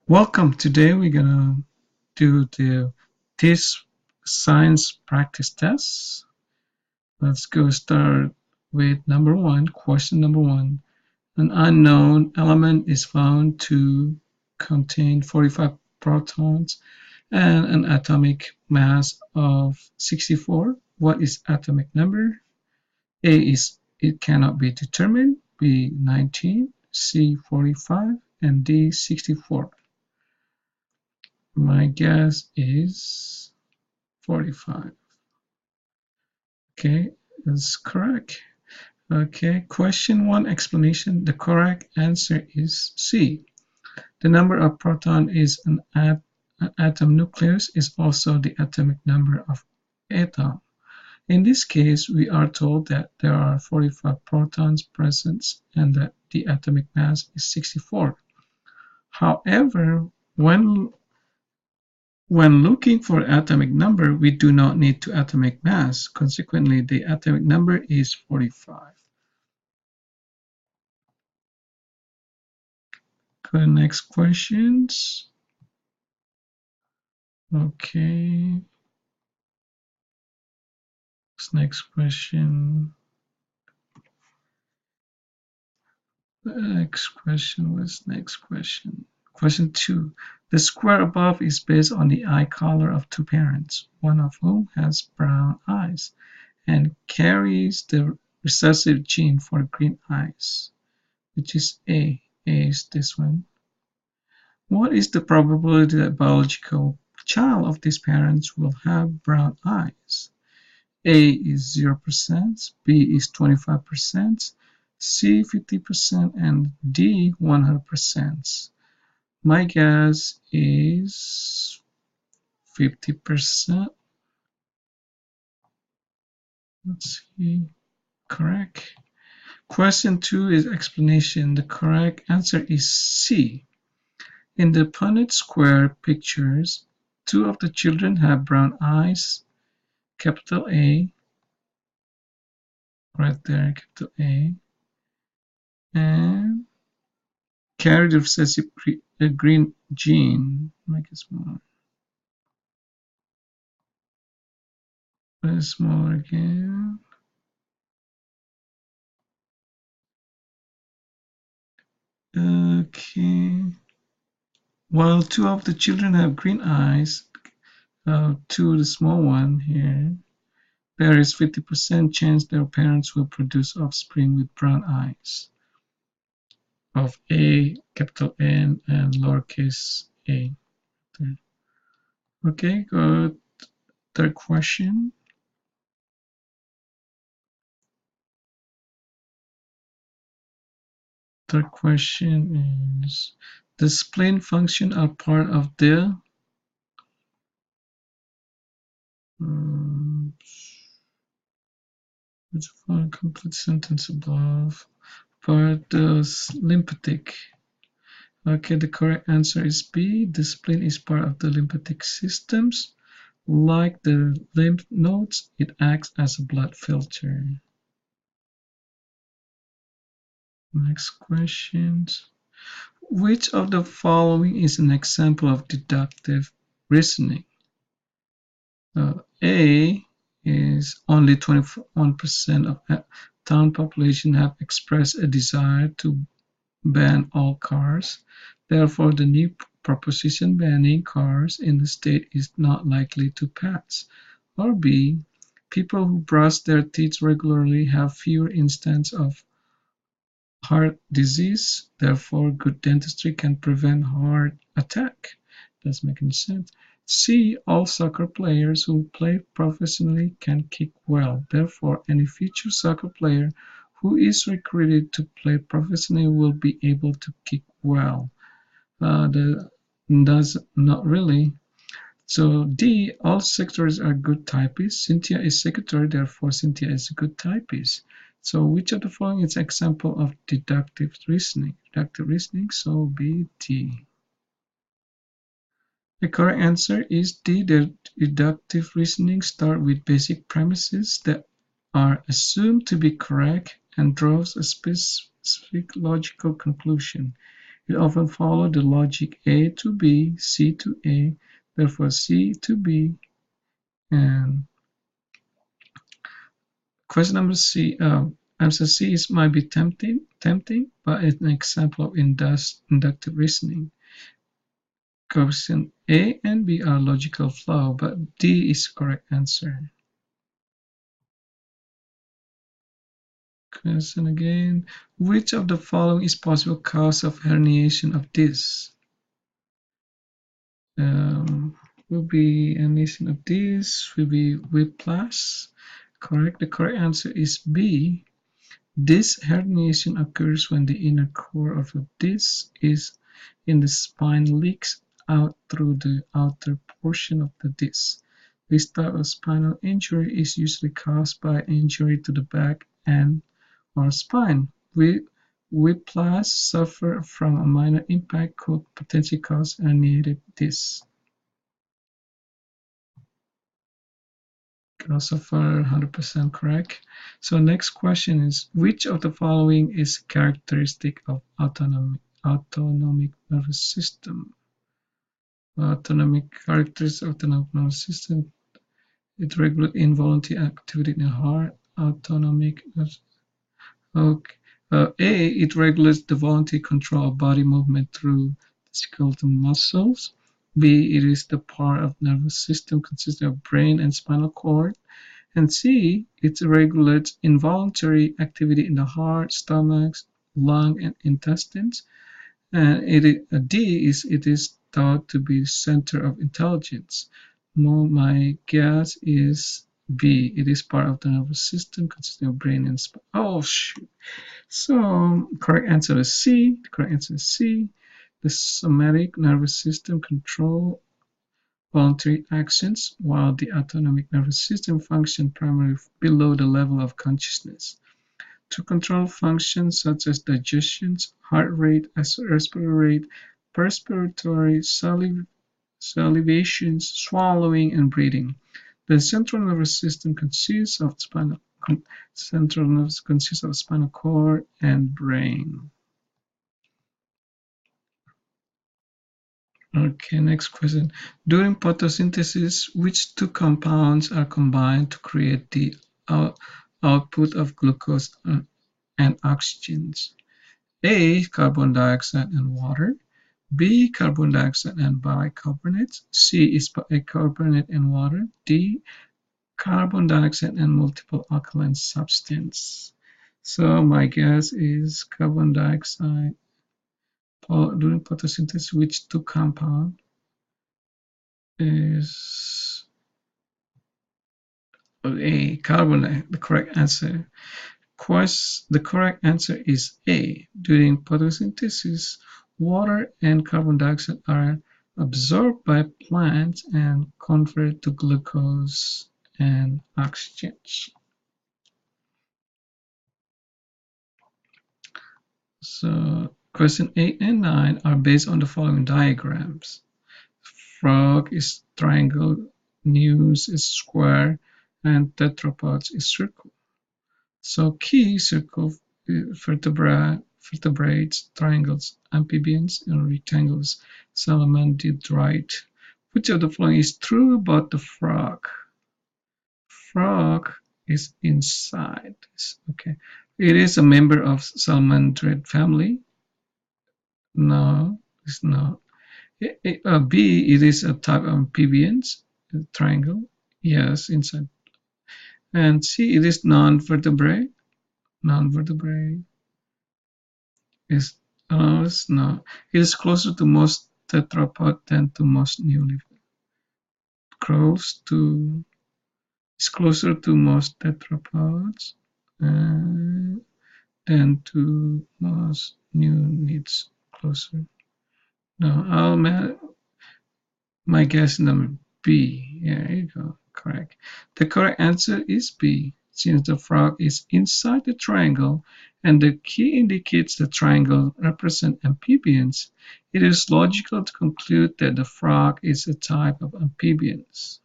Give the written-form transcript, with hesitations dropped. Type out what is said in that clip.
Welcome. Today we're gonna do this science practice test. Let's go start with number one. Question number one. An unknown element is found to contain 45 protons and an atomic mass of 64. What is atomic number? A is it cannot be determined. B 19, C 45, and D 64. My guess is 45. Okay, that's correct. Okay, question one explanation. The correct answer is C. The number of proton is an atom nucleus is also the atomic number of atom. In this case, we are told that there are 45 protons present and that the atomic mass is 64. However, when looking for atomic number, we do not need to atomic mass. Consequently, the atomic number is 45. Go to next questions. Okay. Next question. Next question was next question. Question 2. The square above is based on the eye color of two parents, one of whom has brown eyes and carries the recessive gene for green eyes, which is A. A is this one. What is the probability that biological child of these parents will have brown eyes? A is 0%, B is 25%, C 50%, and D 100%. My guess is 50%. Let's see. Correct. Question 2 is explanation. The correct answer is C. In the Punnett square pictures, two of the children have brown eyes, capital A, right there, capital A, and carry the recessive green gene. Make it smaller. Very small again. Okay. While two of the children have green eyes, two the small one here, there is 50% chance their parents will produce offspring with brown eyes of A, capital N, and lowercase a. Okay, good. Third question. Third question is, the spleen function are part of the which one complete sentence above? Part the lymphatic. Okay, the correct answer is B. The spleen is part of the lymphatic systems. Like the lymph nodes, it acts as a blood filter. Next questions. Which of the following is an example of deductive reasoning? A is only 21% of town population have expressed a desire to ban all cars. Therefore, the new proposition banning cars in the state is not likely to pass. Or B, people who brush their teeth regularly have fewer instances of heart disease. Therefore, good dentistry can prevent heart attack. Doesn't make any sense. C, all soccer players who play professionally can kick well. Therefore, any future soccer player who is recruited to play professionally will be able to kick well. Does not really. So D, all secretaries are good typists. Cynthia is secretary, therefore Cynthia is a good typist. So which of the following is example of deductive reasoning? Deductive reasoning, so B, D. The correct answer is D. The deductive reasoning starts with basic premises that are assumed to be correct and draws a specific logical conclusion. It often follows the logic A to B, C to A, therefore C to B. And question number C, answer C might be tempting, but it's an example of inductive reasoning. Question A and B are logical flow, but D is correct answer. Question again, which of the following is possible cause of herniation of disc? Will be herniation of disc, will be whiplash. Correct. The correct answer is B. Disc herniation occurs when the inner core of a disc is in the spine leaks out through the outer portion of the disc. This type of spinal injury is usually caused by injury to the back and or spine. Whiplash suffer from a minor impact could potentially cause herniated disc. Also for 100% correct. So next question is, which of the following is characteristic of autonomic nervous system? Autonomic characteristics of the nervous system. It regulates involuntary activity in the heart. Autonomic. Okay. A. It regulates the voluntary control of body movement through the skeletal muscles. B. It is the part of nervous system consisting of brain and spinal cord. And C, it regulates involuntary activity in the heart, stomach, lung, and intestines. And D it is thought to be the center of intelligence. My guess is B. It is part of the nervous system consisting of brain and spine. Oh shoot! So correct answer is C. The correct answer is C. The somatic nervous system control voluntary actions, while the autonomic nervous system functions primarily below the level of consciousness. To control functions such as digestion, heart rate, respiratory rate, perspiratory, salivation, swallowing, and breathing. The central nervous system consists of spinal cord and brain. Okay, next question. During photosynthesis, which two compounds are combined to create the output of glucose and oxygen? A. Carbon dioxide and water. B. Carbon dioxide and bicarbonate. C. is bicarbonate and water. D. Carbon dioxide and multiple alkaline substance. So my guess is carbon dioxide. During photosynthesis, which two compounds is A. Carbon, the correct answer. The correct answer is A. During photosynthesis, water and carbon dioxide are absorbed by plants and converted to glucose and oxygen. So question 8 and 9 are based on the following diagrams. Frog is triangle, news is square, and tetrapods is circle. So key circle vertebrates, triangles, amphibians, and rectangles, salamandroid. Which of the following is true about the frog? Frog is inside. Okay, it is a member of salamandroid family. No, it's not. B, it is a type of amphibians, triangle. Yes, inside. And C, it is non-vertebrate. Non-vertebrate is no. It is closer to most tetrapod than to most newly. It's closer to most tetrapods than to most new needs. Closer. No, my guess number B. Yeah, there you go. Correct. The correct answer is B. Since the frog is inside the triangle and the key indicates the triangle represents amphibians, it is logical to conclude that the frog is a type of amphibians.